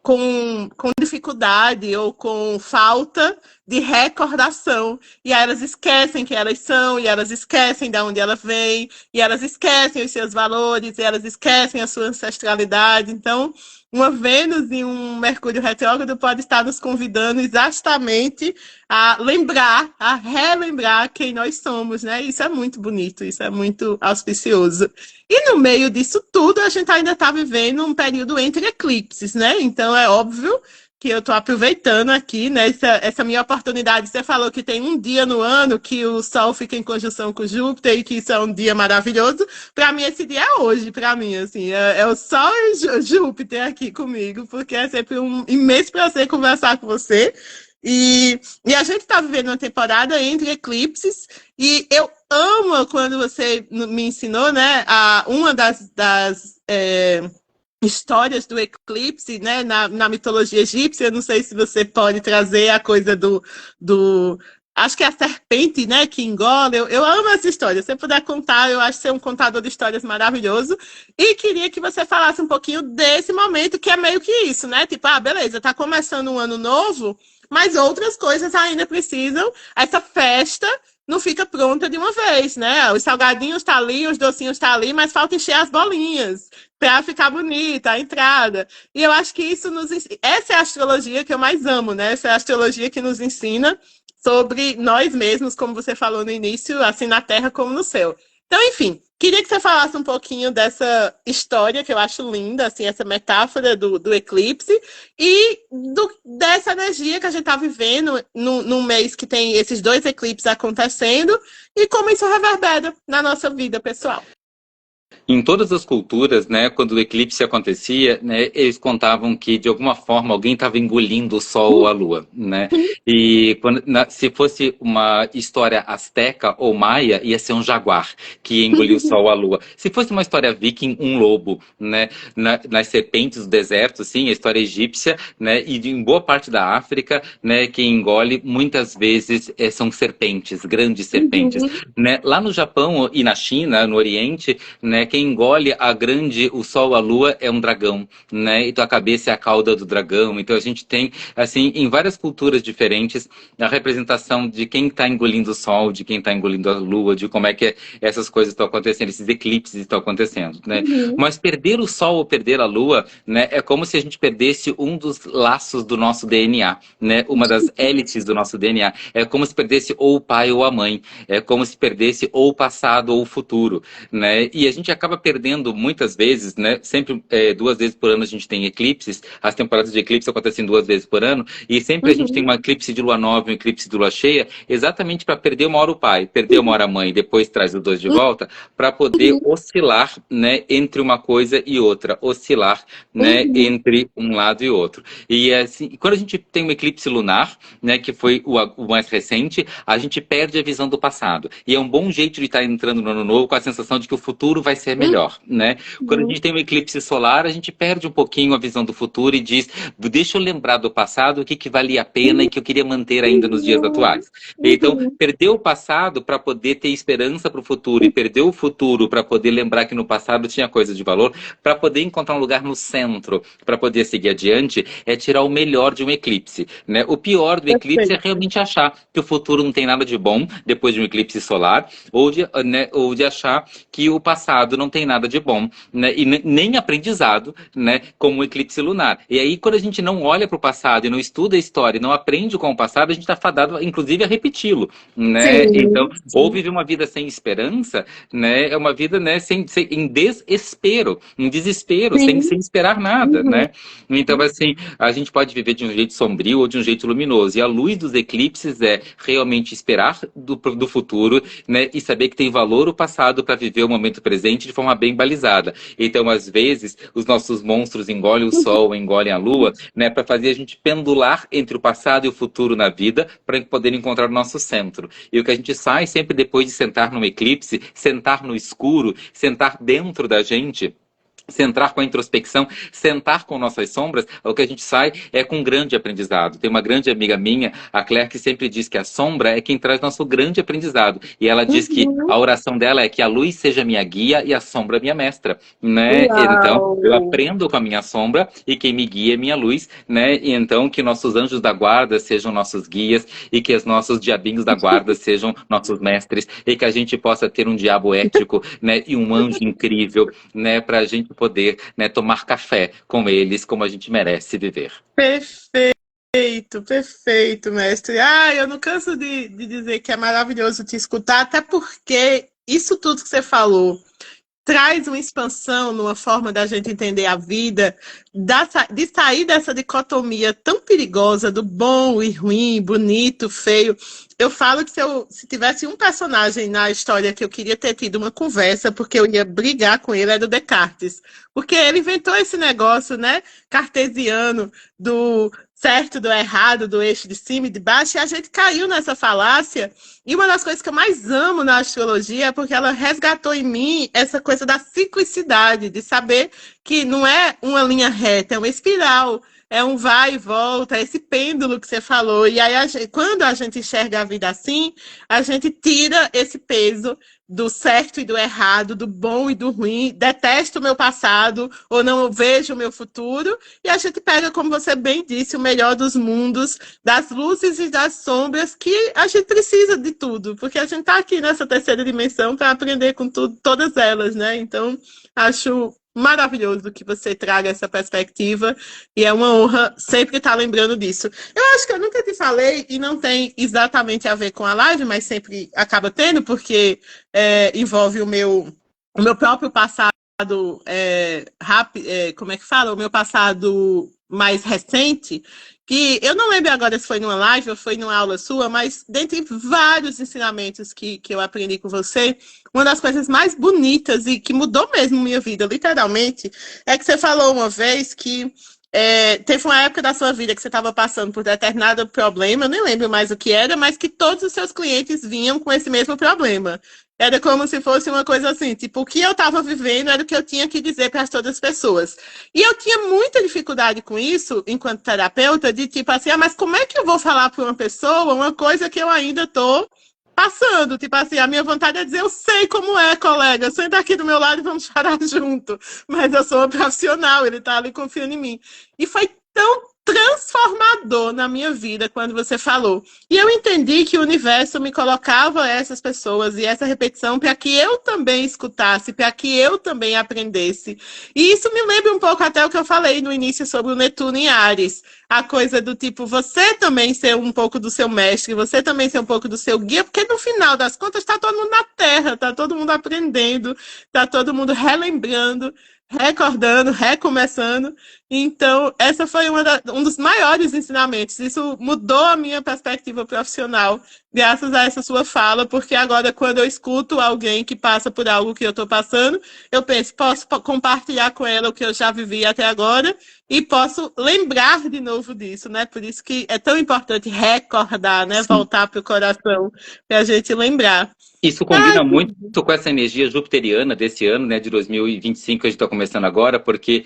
com dificuldade ou com falta de recordação. E aí elas esquecem quem elas são, e elas esquecem de onde elas vêm, e elas esquecem os seus valores, e elas esquecem a sua ancestralidade. Então, uma Vênus e um Mercúrio retrógrado pode estar nos convidando exatamente a lembrar, a relembrar quem nós somos, né? Isso é muito bonito, isso é muito auspicioso. E no meio disso tudo, a gente ainda está vivendo um período entre eclipses, né? Então é óbvio que eu estou aproveitando aqui, né, essa minha oportunidade. Você falou que tem um dia no ano que o Sol fica em conjunção com Júpiter e que isso é um dia maravilhoso. Para mim, esse dia é hoje, para mim, assim, é o Sol e o Júpiter aqui comigo, porque é sempre um imenso prazer conversar com você. E a gente está vivendo uma temporada entre eclipses, e eu amo quando você me ensinou, né, uma das histórias do eclipse, né, na mitologia egípcia. Eu não sei se você pode trazer a coisa do acho que é a serpente, né, que engole. Eu amo essa história. Se você puder contar, eu acho que você é um contador de histórias maravilhoso. E queria que você falasse um pouquinho desse momento, que é meio que isso, né? Tipo, beleza, tá começando um ano novo, mas outras coisas ainda precisam. Essa festa não fica pronta de uma vez, né? Os salgadinhos estão ali, os docinhos estão ali, mas falta encher as bolinhas para ficar bonita a entrada. E eu acho que isso essa é a astrologia que eu mais amo, né? Essa é a astrologia que nos ensina sobre nós mesmos, como você falou no início, assim na Terra como no céu. Então, enfim, queria que você falasse um pouquinho dessa história que eu acho linda, assim, essa metáfora do eclipse e dessa energia que a gente está vivendo num mês que tem esses dois eclipses acontecendo e como isso reverbera na nossa vida pessoal. Em todas as culturas, né, quando o eclipse acontecia, né, eles contavam que de alguma forma alguém estava engolindo o Sol ou a Lua, né? E se fosse uma história asteca ou maia, ia ser um jaguar que ia engolir o Sol ou a Lua. Se fosse uma história viking, um lobo, né? Nas serpentes do deserto, sim, a história egípcia, né? E em boa parte da África, né, quem engole muitas vezes são serpentes, grandes serpentes, né? Lá no Japão e na China, no Oriente, né, quem engole o Sol, a Lua é um dragão, né? Então a cabeça é a cauda do dragão. Então a gente tem, assim, em várias culturas diferentes, a representação de quem está engolindo o Sol, de quem está engolindo a Lua, de como é que essas coisas estão acontecendo, esses eclipses estão acontecendo, né? Mas perder o Sol ou perder a Lua, né, é como se a gente perdesse um dos laços do nosso DNA, né? Uma das hélices do nosso DNA. É como se perdesse ou o pai ou a mãe. É como se perdesse ou o passado ou o futuro, né? E a gente acaba perdendo muitas vezes, né? Sempre 2 vezes por ano a gente tem eclipses, as temporadas de eclipse acontecem 2 vezes por ano, e sempre a gente tem um eclipse de lua nova e um eclipse de lua cheia, exatamente para perder uma hora o pai, perder uma hora a mãe, depois traz os dois de volta, para poder oscilar, né, entre uma coisa e outra, oscilar, né, entre um lado e outro. E assim, quando a gente tem um eclipse lunar, né, que foi o mais recente, a gente perde a visão do passado. E é um bom jeito de estar entrando no ano novo com a sensação de que o futuro vai ser melhor, né? Quando a gente tem um eclipse solar, a gente perde um pouquinho a visão do futuro e diz, deixa eu lembrar do passado, o que valia a pena e que eu queria manter ainda nos dias atuais. Então, perder o passado para poder ter esperança para o futuro e perder o futuro para poder lembrar que no passado tinha coisa de valor, para poder encontrar um lugar no centro, para poder seguir adiante, é tirar o melhor de um eclipse, né? O pior do eclipse é realmente achar que o futuro não tem nada de bom depois de um eclipse solar, ou de achar que o passado passado não tem nada de bom, né? E nem aprendizado, né? Como um eclipse lunar. E aí, quando a gente não olha para o passado e não estuda a história e não aprende com o passado, a gente está fadado, inclusive, a repeti-lo, né? Então, ou viver uma vida sem esperança, né? É uma vida, né, em desespero, em desespero, sem esperar nada, né? Então, assim, a gente pode viver de um jeito sombrio ou de um jeito luminoso. E a luz dos eclipses é realmente esperar do futuro, né? E saber que tem valor o passado para viver o momento presente de forma bem balizada. Então, às vezes, os nossos monstros engolem o sol, engolem a lua, né? Para fazer a gente pendular entre o passado e o futuro na vida, para poder encontrar o nosso centro. E o que a gente sai sempre depois de sentar num eclipse, sentar no escuro, sentar dentro da gente, sentar com a introspecção, sentar com nossas sombras, o que a gente sai é com um grande aprendizado. Tem uma grande amiga minha, a Claire, que sempre diz que a sombra é quem traz nosso grande aprendizado. E ela diz que a oração dela é que a luz seja minha guia e a sombra minha mestra, né? Então, eu aprendo com a minha sombra e quem me guia é minha luz, né? E então, que nossos anjos da guarda sejam nossos guias e que os nossos diabinhos da guarda sejam nossos mestres e que a gente possa ter um diabo ético, né? E um anjo incrível, né? Pra gente poder, né, tomar café com eles como a gente merece viver. Perfeito, perfeito, mestre. Eu não canso de dizer que é maravilhoso te escutar, até porque isso tudo que você falou traz uma expansão numa forma da gente entender a vida, de sair dessa dicotomia tão perigosa do bom e ruim, bonito, feio. Eu falo que se tivesse um personagem na história que eu queria ter tido uma conversa, porque eu ia brigar com ele, era o Descartes. Porque ele inventou esse negócio, né, cartesiano, do certo, do errado, do eixo de cima e de baixo, e a gente caiu nessa falácia. E uma das coisas que eu mais amo na astrologia é porque ela resgatou em mim essa coisa da ciclicidade, de saber que não é uma linha reta, é uma espiral, é um vai e volta, é esse pêndulo que você falou. E aí, quando a gente enxerga a vida assim, a gente tira esse peso do certo e do errado, do bom e do ruim, detesto o meu passado ou não vejo o meu futuro, e a gente pega, como você bem disse, o melhor dos mundos, das luzes e das sombras, que a gente precisa de tudo, porque a gente está aqui nessa terceira dimensão para aprender com tudo, todas elas, né? Então, acho maravilhoso que você traga essa perspectiva e é uma honra sempre estar lembrando disso. Eu acho que eu nunca te falei e não tem exatamente a ver com a live, mas sempre acaba tendo, porque envolve o meu próprio passado como é que fala? O meu passado mais recente, que eu não lembro agora se foi numa live ou foi numa aula sua, mas dentre vários ensinamentos que eu aprendi com você, uma das coisas mais bonitas e que mudou mesmo minha vida, literalmente, é que você falou uma vez que teve uma época da sua vida que você estava passando por determinado problema, eu nem lembro mais o que era, mas que todos os seus clientes vinham com esse mesmo problema. Era como se fosse uma coisa assim, tipo, o que eu estava vivendo era o que eu tinha que dizer para todas as pessoas. E eu tinha muita dificuldade com isso, enquanto terapeuta, de tipo assim, mas como é que eu vou falar para uma pessoa uma coisa que eu ainda estou passando? Tipo assim, a minha vontade é dizer, eu sei como é, colega, senta aqui do meu lado e vamos chorar junto. Mas eu sou um profissional, ele está ali confiando em mim. E foi tão transformador na minha vida quando você falou. E eu entendi que o universo me colocava essas pessoas e essa repetição para que eu também escutasse, para que eu também aprendesse. E isso me lembra um pouco até o que eu falei no início sobre o Netuno em Áries. A coisa do tipo, você também ser um pouco do seu mestre, você também ser um pouco do seu guia, porque no final das contas está todo mundo na Terra, está todo mundo aprendendo, está todo mundo relembrando, recordando, recomeçando. Então, essa foi um dos maiores ensinamentos. Isso mudou a minha perspectiva profissional, graças a essa sua fala, porque agora, quando eu escuto alguém que passa por algo que eu estou passando, eu penso, posso compartilhar com ela o que eu já vivi até agora e posso lembrar de novo disso, né? Por isso que é tão importante recordar, né? Voltar para o coração, para a gente lembrar. Isso combina muito com essa energia jupiteriana desse ano, né, de 2025, que a gente está começando começando agora, porque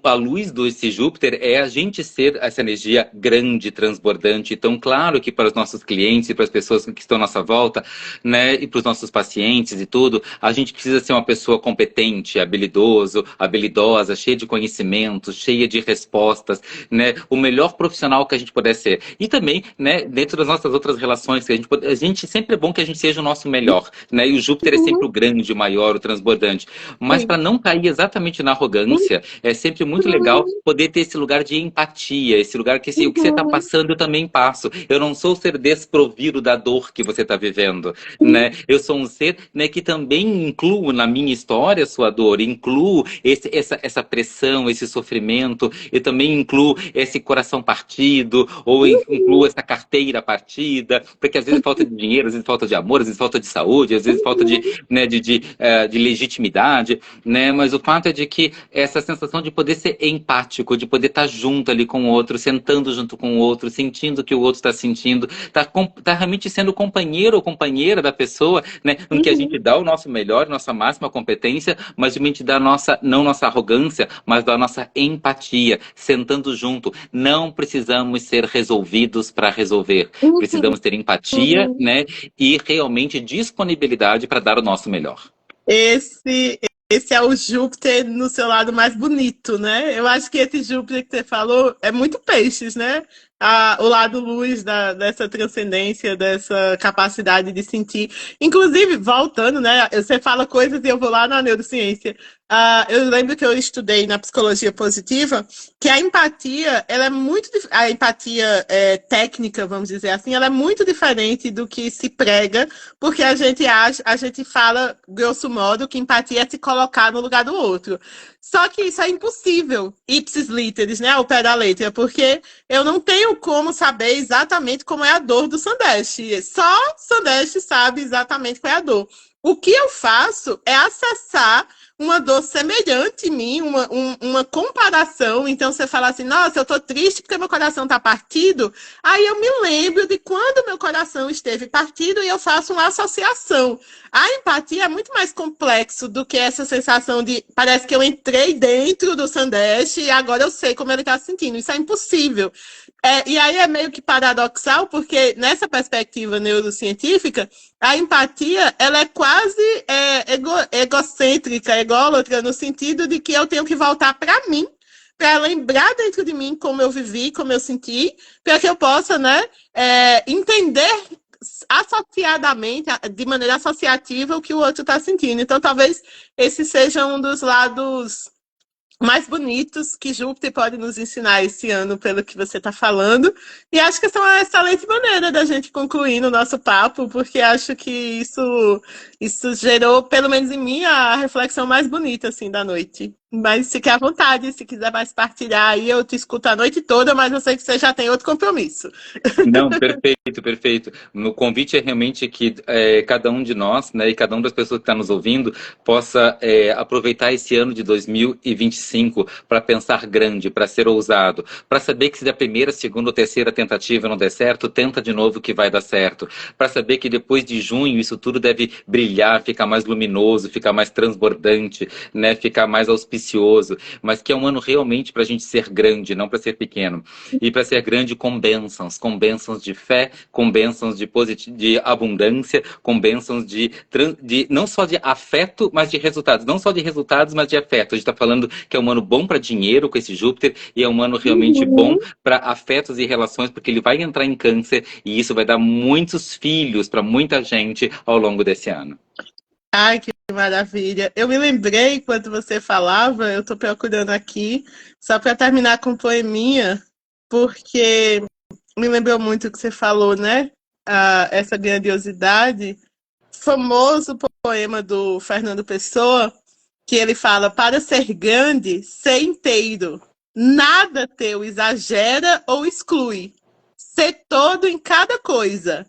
a luz desse Júpiter é a gente ser essa energia grande, transbordante. Então, claro que para os nossos clientes e para as pessoas que estão à nossa volta, né, e para os nossos pacientes e tudo, a gente precisa ser uma pessoa competente, habilidoso, habilidosa, cheia de conhecimentos, cheia de respostas, né, o melhor profissional que a gente puder ser. E também, né, dentro das nossas outras relações, que a gente sempre é bom que a gente seja o nosso melhor, né, e o Júpiter é sempre o grande, o maior, o transbordante. Mas para não cair exatamente na arrogância, é sempre muito legal poder ter esse lugar de empatia, esse lugar que o que você está passando eu também passo. Eu não sou o ser desprovido da dor que você está vivendo, né? Eu sou um ser, né, que também incluo na minha história a sua dor, incluo essa pressão, esse sofrimento, eu também incluo esse coração partido, ou incluo essa carteira partida, porque às vezes falta de dinheiro, às vezes falta de amor, às vezes falta de saúde, às vezes falta né, de legitimidade, né? Mas o fato é de que essa sensação de poder ser empático, de poder estar junto ali com o outro, sentando junto com o outro, sentindo o que o outro está sentindo, tá realmente sendo companheiro ou companheira da pessoa, né? Em que a gente dá o nosso melhor, nossa máxima competência, mas realmente dá não nossa arrogância, mas da nossa empatia, sentando junto. Não precisamos ser resolvidos para resolver. Precisamos ter empatia, né? E realmente disponibilidade para dar o nosso melhor. Esse é o Júpiter no seu lado mais bonito, né? Eu acho que esse Júpiter que você falou é muito peixes, né? O lado luz dessa transcendência, dessa capacidade de sentir. Inclusive, voltando, né? Você fala coisas e eu vou lá na neurociência. Eu lembro que eu estudei na psicologia positiva que a empatia, ela é muito... A empatia técnica, vamos dizer assim, ela é muito diferente do que se prega, porque a gente fala, grosso modo, que empatia é se colocar no lugar do outro. Só que isso é impossível, ipsis literis, né, ao pé da letra, porque eu não tenho como saber exatamente como é a dor do Sandeste. Só Sandeste sabe exatamente qual é a dor. O que eu faço é acessar uma dor semelhante em mim, uma comparação. Então, você fala assim, nossa, eu tô triste porque meu coração tá partido. Aí eu me lembro de quando meu coração esteve partido e eu faço uma associação. A empatia é muito mais complexo do que essa sensação de, parece que eu entrei dentro do Sandeste e agora eu sei como ele tá se sentindo. Isso é impossível. E aí é meio que paradoxal, porque nessa perspectiva neurocientífica, a empatia, ela é quase egocêntrica, ególatra, no sentido de que eu tenho que voltar para mim, para lembrar dentro de mim como eu vivi, como eu senti, para que eu possa, né, entender associadamente, de maneira associativa, o que o outro está sentindo. Então, talvez esse seja um dos lados mais bonitos que Júpiter pode nos ensinar esse ano, pelo que você está falando. E acho que essa é uma excelente maneira da gente concluir no nosso papo, porque acho que isso gerou, pelo menos em mim, a reflexão mais bonita assim, da noite. Mas fique à vontade, se quiser mais partilhar aí, eu te escuto a noite toda, mas eu sei que você já tem outro compromisso. Não, perfeito, perfeito. O convite é realmente que cada um de nós, né, e cada uma das pessoas que está nos ouvindo, possa aproveitar esse ano de 2025 para pensar grande, para ser ousado, para saber que se da primeira, segunda ou terceira tentativa não der certo, tenta de novo que vai dar certo, para saber que depois de junho isso tudo deve brilhar, ficar mais luminoso, ficar mais transbordante, né, ficar mais auspicioso, mas que é um ano realmente para a gente ser grande, não para ser pequeno. E para ser grande com bênçãos de fé, com bênçãos de abundância, com bênçãos de não só de afeto, mas de resultados. Não só de resultados, mas de afeto. A gente está falando que é um ano bom para dinheiro com esse Júpiter, e é um ano realmente bom para afetos e relações, porque ele vai entrar em Câncer, e isso vai dar muitos filhos para muita gente ao longo desse ano. Ai, que maravilha. Eu me lembrei, enquanto você falava, eu estou procurando aqui, só para terminar com um poeminha, porque me lembrou muito o que você falou, né? Essa grandiosidade. Famoso poema do Fernando Pessoa, que ele fala, para ser grande, ser inteiro. Nada teu exagera ou exclui. Ser todo em cada coisa.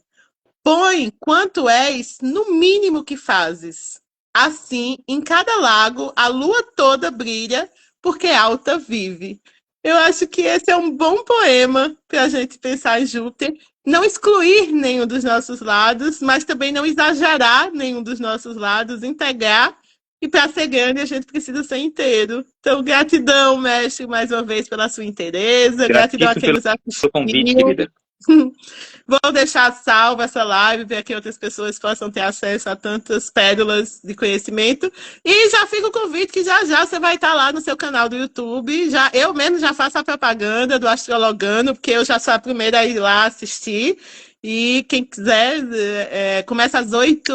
Põe quanto és no mínimo que fazes. Assim, em cada lago, a lua toda brilha, porque alta vive. Eu acho que esse é um bom poema para a gente pensar em Júpiter. Não excluir nenhum dos nossos lados, mas também não exagerar nenhum dos nossos lados, integrar E para ser grande, a gente precisa ser inteiro. Então, gratidão, mestre, mais uma vez pela sua inteireza. Gratidão a Gratíssimo quem pelo nos assistiu. convite, querida. Vou deixar salva essa live para que outras pessoas possam ter acesso a tantas pérolas de conhecimento. E já fica o convite que já já você vai estar lá no seu canal do YouTube. Já, eu mesmo já faço a propaganda do Astrologando, porque eu já sou a primeira a ir lá assistir. E quem quiser, começa às 8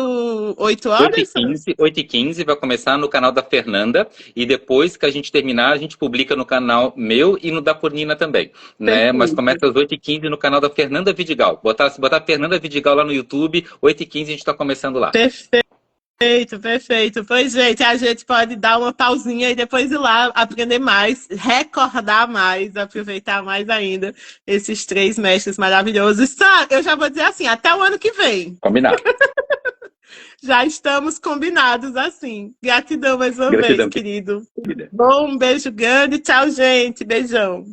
horas? 8h15 vai começar no canal da Fernanda e depois que a gente terminar, a gente publica no canal meu e no da Purnina também, né? Mas começa às 8h15 no canal da Fernanda Vidigal. Se botar Fernanda Vidigal lá no YouTube, 8h15 a gente está começando lá. Perfeito, perfeito. Pois, gente, a gente pode dar uma pausinha e depois ir lá aprender mais, recordar mais, aproveitar mais ainda esses 3 mestres maravilhosos. Só, eu já vou dizer assim, até o ano que vem. Combinado. Já estamos combinados assim. Gratidão mais uma vez, querido. Querida. Bom, um beijo grande. Tchau, gente. Beijão.